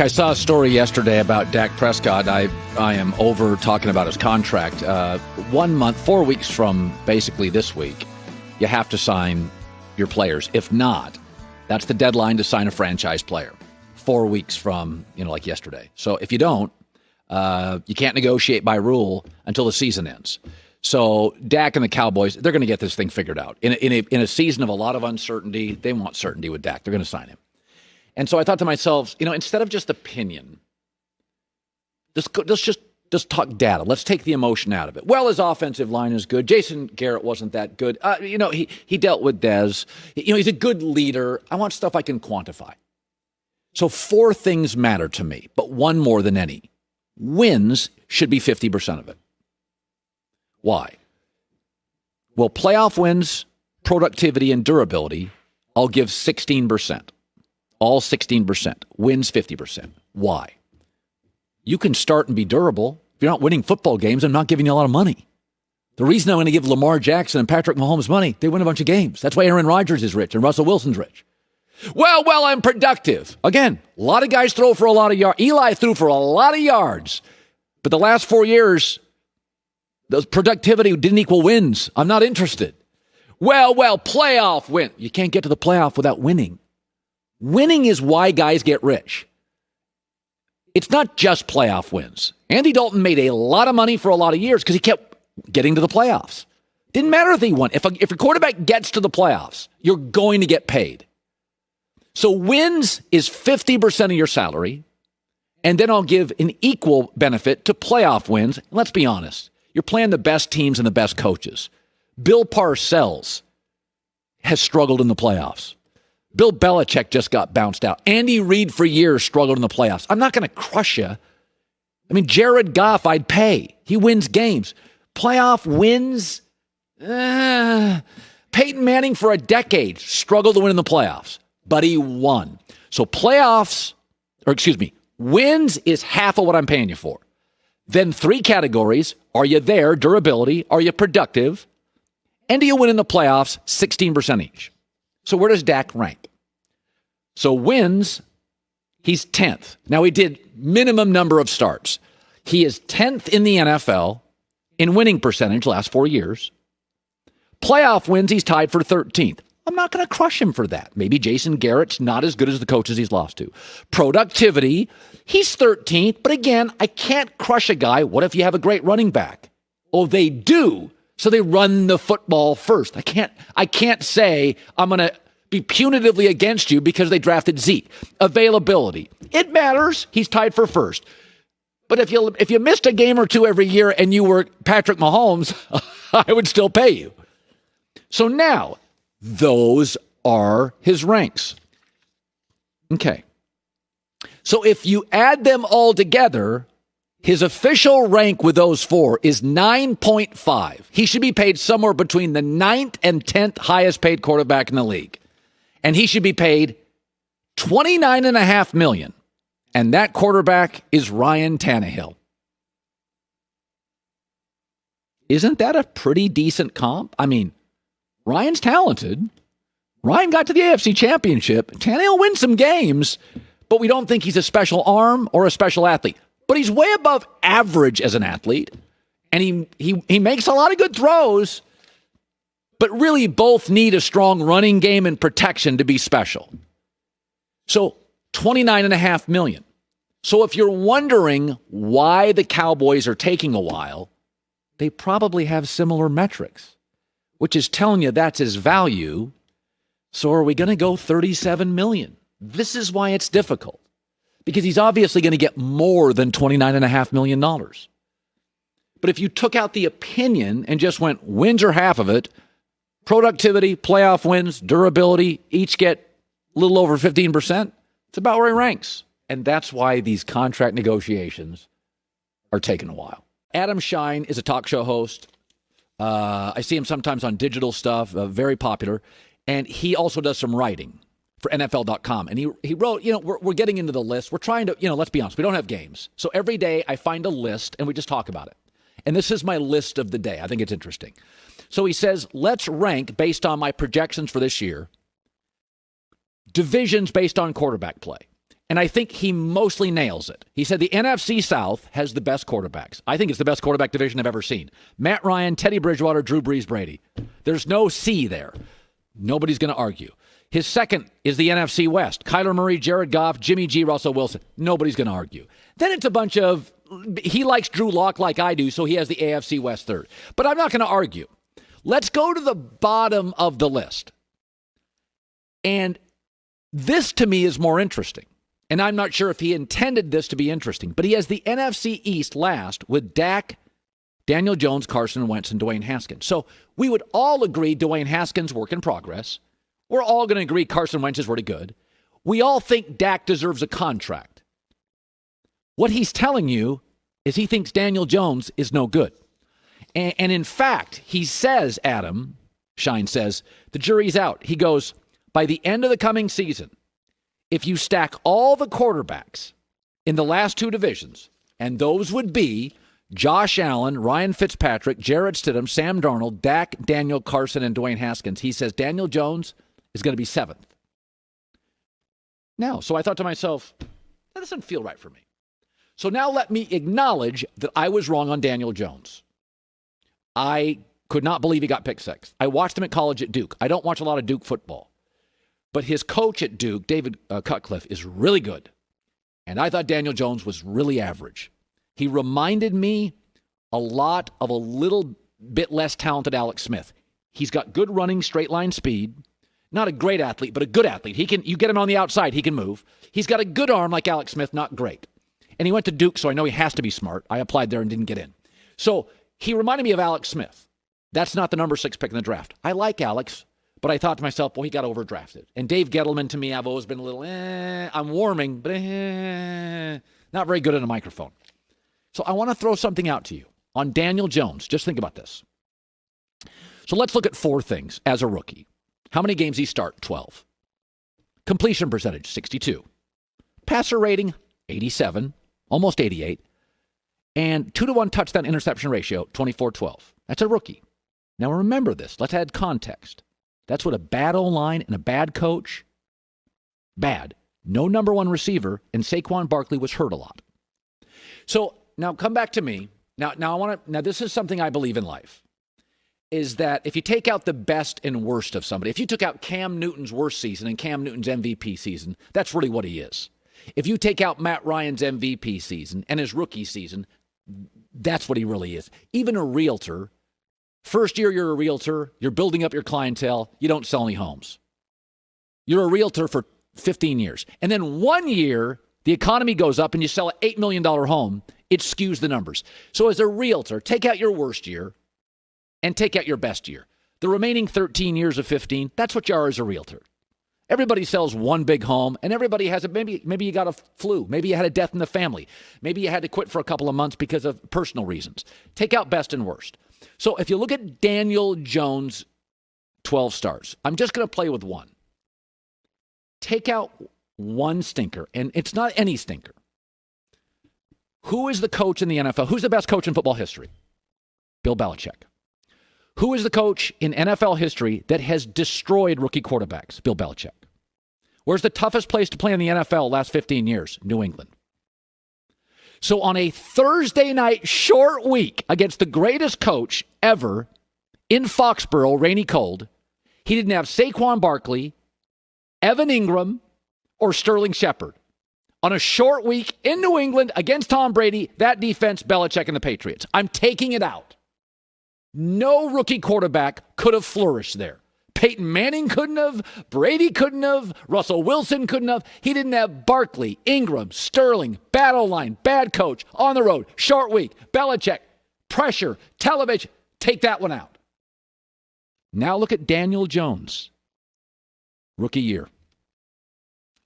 I saw a story yesterday about Dak Prescott. I am over talking about his contract. 1 month, 4 weeks from basically this week, you have to sign your players. If not, that's the deadline to sign a franchise player. 4 weeks from, like yesterday. So if you don't, you can't negotiate by rule until the season ends. So Dak and the Cowboys, they're going to get this thing figured out. In a season of a lot of uncertainty, they want certainty with Dak. They're going to sign him. And so I thought to myself, instead of just opinion, let's just talk data. Let's take the emotion out of it. Well, his offensive line is good. Jason Garrett wasn't that good. He dealt with Dez. He's a good leader. I want stuff I can quantify. So 4 things matter to me, but one more than any. Wins should be 50% of it. Why? Well, playoff wins, productivity, and durability, I'll give 16%. All 16%. Wins 50%. Why? You can start and be durable. If you're not winning football games, I'm not giving you a lot of money. The reason I'm going to give Lamar Jackson and Patrick Mahomes money, they win a bunch of games. That's why Aaron Rodgers is rich and Russell Wilson's rich. Well, I'm productive. Again, a lot of guys throw for a lot of yards. Eli threw for a lot of yards. But the last 4 years, the productivity didn't equal wins. I'm not interested. Well, playoff win. You can't get to the playoff without winning. Winning is why guys get rich. It's not just playoff wins. Andy Dalton made a lot of money for a lot of years because he kept getting to the playoffs. Didn't matter if he won. If your quarterback gets to the playoffs, you're going to get paid. So wins is 50% of your salary, and then I'll give an equal benefit to playoff wins. Let's be honest. You're playing the best teams and the best coaches. Bill Parcells has struggled in the playoffs. Bill Belichick just got bounced out. Andy Reid for years struggled in the playoffs. I'm not going to crush you. I mean, Jared Goff, I'd pay. He wins games. Playoff wins? Peyton Manning for a decade struggled to win in the playoffs, but he won. So wins is half of what I'm paying you for. Then 3 categories. Are you there? Durability. Are you productive? And do you win in the playoffs? 16% each. So where does Dak rank? So wins, he's 10th. Now he did minimum number of starts. He is 10th in the NFL in winning percentage last 4 years. Playoff wins, he's tied for 13th. I'm not going to crush him for that. Maybe Jason Garrett's not as good as the coaches he's lost to. Productivity, he's 13th. But again, I can't crush a guy. What if you have a great running back? Oh, they do. So they run the football first. I can't say I'm going to be punitively against you because they drafted Zeke. Availability. It matters. He's tied for first. But if you missed a game or two every year and you were Patrick Mahomes, I would still pay you. So now, those are his ranks. Okay. So if you add them all together, his official rank with those 4 is 9.5. He should be paid somewhere between the 9th and 10th highest paid quarterback in the league. And he should be paid $29.5 million. And that quarterback is Ryan Tannehill. Isn't that a pretty decent comp? I mean, Ryan's talented. Ryan got to the AFC Championship. Tannehill wins some games, but we don't think he's a special arm or a special athlete. But he's way above average as an athlete, and he makes a lot of good throws, but really both need a strong running game and protection to be special. So $29.5 million. So if you're wondering why the Cowboys are taking a while, they probably have similar metrics, which is telling you that's his value. So are we going to go $37 million? This is why it's difficult. Because he's obviously going to get more than $29.5 million. But if you took out the opinion and just went wins are half of it, productivity, playoff wins, durability, each get a little over 15%, it's about where he ranks. And that's why these contract negotiations are taking a while. Adam Shine is a talk show host. I see him sometimes on digital stuff, very popular. And he also does some writing for NFL.com. And he wrote, we're getting into the list. We're trying to, let's be honest, we don't have games. So every day I find a list and we just talk about it. And this is my list of the day. I think it's interesting. So he says, let's rank based on my projections for this year, divisions based on quarterback play. And I think he mostly nails it. He said the NFC South has the best quarterbacks. I think it's the best quarterback division I've ever seen. Matt Ryan, Teddy Bridgewater, Drew Brees, Brady. There's no C there. Nobody's going to argue. His second is the NFC West. Kyler Murray, Jared Goff, Jimmy G, Russell Wilson. Nobody's going to argue. Then it's a bunch of, he likes Drew Lock like I do, so he has the AFC West third. But I'm not going to argue. Let's go to the bottom of the list. And this, to me, is more interesting. And I'm not sure if he intended this to be interesting, but he has the NFC East last with Dak, Daniel Jones, Carson Wentz, and Dwayne Haskins. So we would all agree Dwayne Haskins, work in progress. We're all going to agree Carson Wentz is really good. We all think Dak deserves a contract. What he's telling you is he thinks Daniel Jones is no good. And in fact, he says, Adam Shine says, the jury's out. He goes, by the end of the coming season, if you stack all the quarterbacks in the last two divisions, and those would be Josh Allen, Ryan Fitzpatrick, Jarrett Stidham, Sam Darnold, Dak, Daniel Carson, and Dwayne Haskins, he says Daniel Jones is going to be seventh. Now, so I thought to myself, that doesn't feel right for me. So now let me acknowledge that I was wrong on Daniel Jones. I could not believe he got picked sixth. I watched him at college at Duke. I don't watch a lot of Duke football. But his coach at Duke, David Cutcliffe, is really good. And I thought Daniel Jones was really average. He reminded me a lot of a little bit less talented Alex Smith. He's got good running, straight line speed. Not a great athlete, but a good athlete. You get him on the outside, he can move. He's got a good arm like Alex Smith, not great. And he went to Duke, so I know he has to be smart. I applied there and didn't get in. So he reminded me of Alex Smith. That's not the number 6 pick in the draft. I like Alex. But I thought to myself, well, he got overdrafted. And Dave Gettleman, to me, I've always been a little, I'm warming, but not very good at a microphone. So I want to throw something out to you on Daniel Jones. Just think about this. So let's look at 4 things as a rookie. How many games he start? 12. Completion percentage, 62. Passer rating, 87, almost 88. And 2-to-1 touchdown interception ratio, 24-12. That's a rookie. Now remember this. Let's add context. That's what a bad O-line and a bad coach, bad. No number 1 receiver, and Saquon Barkley was hurt a lot. So now come back to me. Now this is something I believe in life, is that if you take out the best and worst of somebody, if you took out Cam Newton's worst season and Cam Newton's MVP season, that's really what he is. If you take out Matt Ryan's MVP season and his rookie season, that's what he really is. Even a realtor, first year you're a realtor, you're building up your clientele, you don't sell any homes. You're a realtor for 15 years. And then 1 year, the economy goes up and you sell an $8 million home, it skews the numbers. So as a realtor, take out your worst year and take out your best year. The remaining 13 years of 15, that's what you are as a realtor. Everybody sells one big home, and everybody has maybe you got a flu. Maybe you had a death in the family. Maybe you had to quit for a couple of months because of personal reasons. Take out best and worst. So if you look at Daniel Jones' 12 starts, I'm just going to play with one. Take out one stinker, and it's not any stinker. Who is the coach in the NFL? Who's the best coach in football history? Bill Belichick. Who is the coach in NFL history that has destroyed rookie quarterbacks? Bill Belichick. Where's the toughest place to play in the NFL last 15 years? New England. So on a Thursday night short week against the greatest coach ever in Foxborough, rainy cold, he didn't have Saquon Barkley, Evan Ingram, or Sterling Shepard. On a short week in New England against Tom Brady, that defense, Belichick and the Patriots. I'm taking it out. No rookie quarterback could have flourished there. Peyton Manning couldn't have. Brady couldn't have. Russell Wilson couldn't have. He didn't have Barkley, Ingram, Sterling, battle line, bad coach, on the road, short week, Belichick, pressure, television. Take that one out. Now look at Daniel Jones. Rookie year.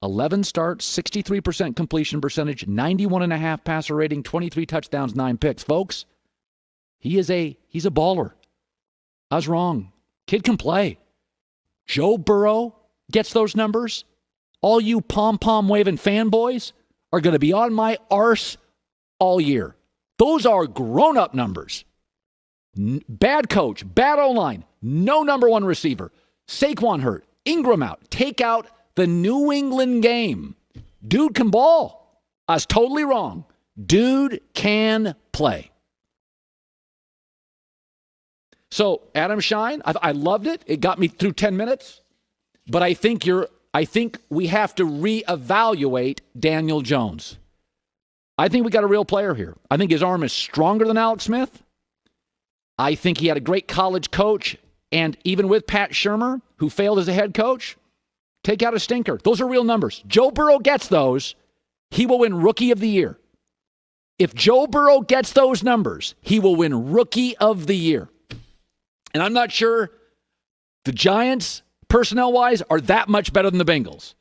11 starts, 63% completion percentage, 91.5 passer rating, 23 touchdowns, 9 picks. Folks, he's a baller. I was wrong. Kid can play. Joe Burrow gets those numbers. All you pom-pom waving fanboys are going to be on my arse all year. Those are grown-up numbers. Bad coach, bad O-line, no number 1 receiver. Saquon hurt, Ingram out. Take out the New England game. Dude can ball. I was totally wrong. Dude can play. So Adam Shine, I loved it. It got me through 10 minutes. But I think we have to reevaluate Daniel Jones. I think we got a real player here. I think his arm is stronger than Alex Smith. I think he had a great college coach. And even with Pat Shurmur, who failed as a head coach, take out a stinker. Those are real numbers. Joe Burrow gets those, he will win Rookie of the Year. If Joe Burrow gets those numbers, he will win Rookie of the Year. And I'm not sure the Giants, personnel-wise, are that much better than the Bengals.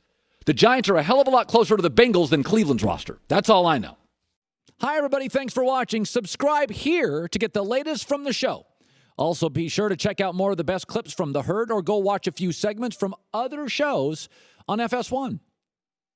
The Giants are a hell of a lot closer to the Bengals than Cleveland's roster. That's all I know. Hi, everybody. Thanks for watching. Subscribe here to get the latest from the show. Also, be sure to check out more of the best clips from The Herd or go watch a few segments from other shows on FS1.